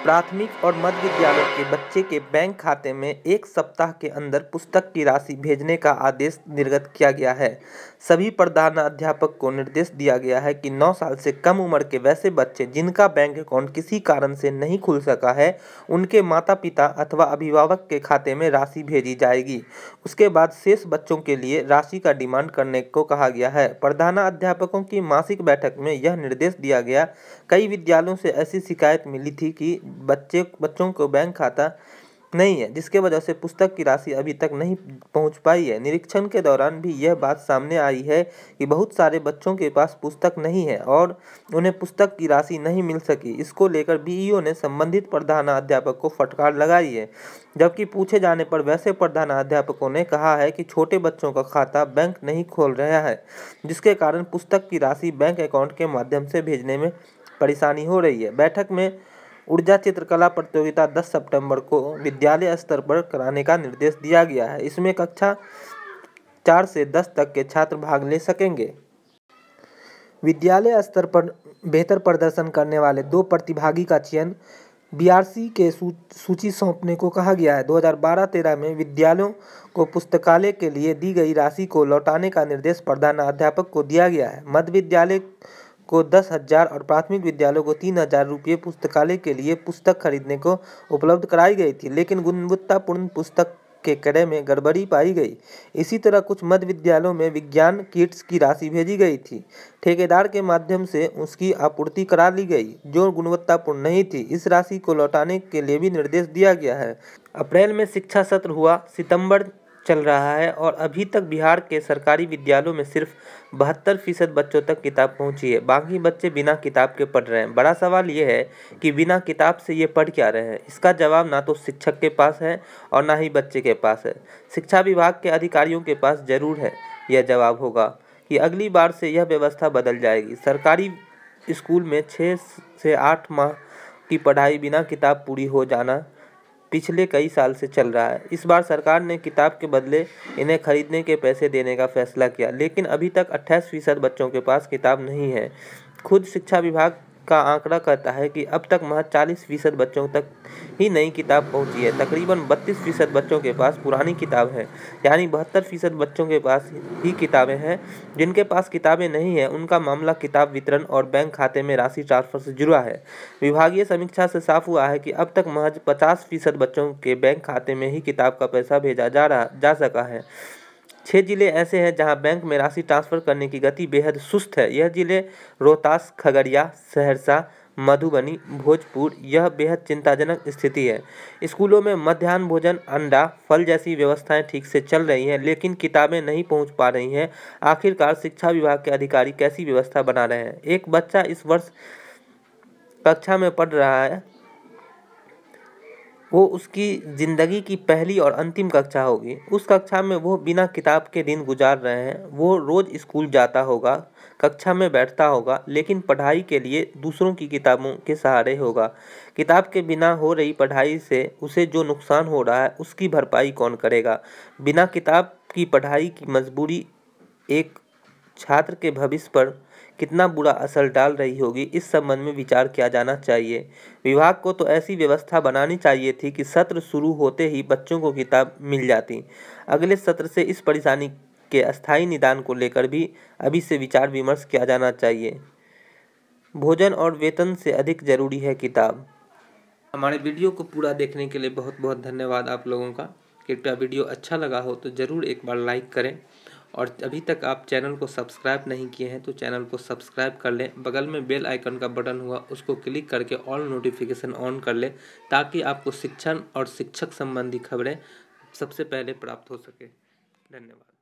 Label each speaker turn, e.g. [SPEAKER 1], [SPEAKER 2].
[SPEAKER 1] प्राथमिक और मध्य विद्यालय के बच्चे के बैंक खाते में 1 सप्ताह के अंदर पुस्तक की राशि भेजने का आदेश निर्गत किया गया है। सभी प्रधानाध्यापक को निर्देश दिया गया है कि 9 साल से कम उम्र के वैसे बच्चे जिनका बैंक अकाउंट किसी कारण से नहीं खुल सका है, उनके माता-पिता अथवा अभिभावक के खाते में राशि भेजी जाएगी। उसके बाद शेष बच्चों के लिए राशि का डिमांड करने को कहा गया है। प्रधानाध्यापकों की मासिक बैठक में यह निर्देश दिया गया। कई विद्यालयों से ऐसी शिकायत मिली थी कि बच्चों को बैंक खाता नहीं है, जिसके वजह से पुस्तक की राशि अभी तक नहीं पहुंच पाई है। निरीक्षण के दौरान भी यह बात सामने आई है कि बहुत सारे बच्चों के पास पुस्तक नहीं है और उन्हें पुस्तक की राशि नहीं मिल सकी। इसको लेकर बीईओ ने संबंधित प्रधानाध्यापक को फटकार लगाई है, जबकि पूछे जाने पर वैसे प्रधानाध्यापकों ने कहा है कि छोटे बच्चों का खाता बैंक नहीं खोल रहा है, जिसके कारण पुस्तक की राशि बैंक अकाउंट के माध्यम से भेजने में परेशानी हो रही है। बैठक में ऊर्जा चित्रकला प्रतियोगिता 10 सितंबर को विद्यालय स्तर पर कराने का निर्देश दिया गया है। इसमें कक्षा 4 से 10 तक के छात्र भाग ले सकेंगे। विद्यालय स्तर पर बेहतर प्रदर्शन करने वाले 2 प्रतिभागी का चयन बीआरसी के सूची सौंपने को कहा गया है। 2012-13 में विद्यालयों को पुस्तकालय के लिए दी गई राशि को लौटाने का निर्देश प्रधानाध्यापक को दिया गया है। मध्य विद्यालय को 10,000 और प्राथमिक विद्यालयों को 3,000 रुपये पुस्तकालय के लिए पुस्तक खरीदने को उपलब्ध कराई गई थी, लेकिन गुणवत्तापूर्ण पुस्तक के क्रय में गड़बड़ी पाई गई। इसी तरह कुछ मध्य विद्यालयों में विज्ञान किट्स की राशि भेजी गई थी। ठेकेदार के माध्यम से उसकी आपूर्ति करा ली गई, जो गुणवत्तापूर्ण नहीं थी। इस राशि को लौटाने के लिए भी निर्देश दिया गया है। अप्रैल में शिक्षा सत्र हुआ, सितंबर चल रहा है और अभी तक बिहार के सरकारी विद्यालयों में सिर्फ 72% बच्चों तक किताब पहुंची है। बाकी बच्चे बिना किताब के पढ़ रहे हैं। बड़ा सवाल ये है कि बिना किताब से ये पढ़ क्या रहे हैं। इसका जवाब ना तो शिक्षक के पास है और ना ही बच्चे के पास है। शिक्षा विभाग के अधिकारियों के पास जरूर है। यह जवाब होगा कि अगली बार से यह व्यवस्था बदल जाएगी। सरकारी स्कूल में 6 से 8 माह की पढ़ाई बिना किताब पूरी हो जाना पिछले कई साल से चल रहा है। इस बार सरकार ने किताब के बदले इन्हें खरीदने के पैसे देने का फैसला किया, लेकिन अभी तक 28% बच्चों के पास किताब नहीं है। खुद शिक्षा विभाग का आंकड़ा कहता है कि अब तक महज 40% बच्चों तक ही नई किताब पहुंची है। तकरीबन 32% बच्चों के पास पुरानी किताब है, यानी 72% बच्चों के पास ही किताबें हैं। जिनके पास किताबें नहीं है, उनका मामला किताब वितरण और बैंक खाते में राशि ट्रांसफर से जुड़ा है। विभागीय समीक्षा से साफ हुआ है कि अब तक महज 50% बच्चों के बैंक खाते में ही किताब का पैसा भेजा जा सका है। 6 जिले ऐसे हैं जहां बैंक में राशि ट्रांसफर करने की गति बेहद सुस्त है। यह जिले रोहतास, खगड़िया, सहरसा, मधुबनी, भोजपुर। यह बेहद चिंताजनक स्थिति है। स्कूलों में मध्याह्न भोजन, अंडा, फल जैसी व्यवस्थाएं ठीक से चल रही हैं, लेकिन किताबें नहीं पहुंच पा रही हैं। आखिरकार शिक्षा विभाग के अधिकारी कैसी व्यवस्था बना रहे हैं। एक बच्चा इस वर्ष कक्षा में पढ़ रहा है, वो उसकी ज़िंदगी की पहली और अंतिम कक्षा होगी। उस कक्षा में वो बिना किताब के दिन गुजार रहे हैं। वो रोज़ स्कूल जाता होगा, कक्षा में बैठता होगा, लेकिन पढ़ाई के लिए दूसरों की किताबों के सहारे होगा। किताब के बिना हो रही पढ़ाई से उसे जो नुकसान हो रहा है, उसकी भरपाई कौन करेगा। बिना किताब की पढ़ाई की मजबूरी एक छात्र के भविष्य पर कितना बुरा असर डाल रही होगी, इस संबंध में विचार किया जाना चाहिए। विभाग को तो ऐसी व्यवस्था बनानी चाहिए थी कि सत्र शुरू होते ही बच्चों को किताब मिल जाती। अगले सत्र से इस परेशानी के अस्थायी निदान को लेकर भी अभी से विचार विमर्श किया जाना चाहिए। भोजन और वेतन से अधिक जरूरी है किताब। हमारे वीडियो को पूरा देखने के लिए बहुत बहुत धन्यवाद आप लोगों का। कृपया वीडियो अच्छा लगा हो तो ज़रूर एक बार लाइक करें, और अभी तक आप चैनल को सब्सक्राइब नहीं किए हैं तो चैनल को सब्सक्राइब कर लें। बगल में बेल आइकन का बटन हुआ, उसको क्लिक करके ऑल नोटिफिकेशन ऑन कर लें, ताकि आपको शिक्षण और शिक्षक संबंधी खबरें सबसे पहले प्राप्त हो सके। धन्यवाद।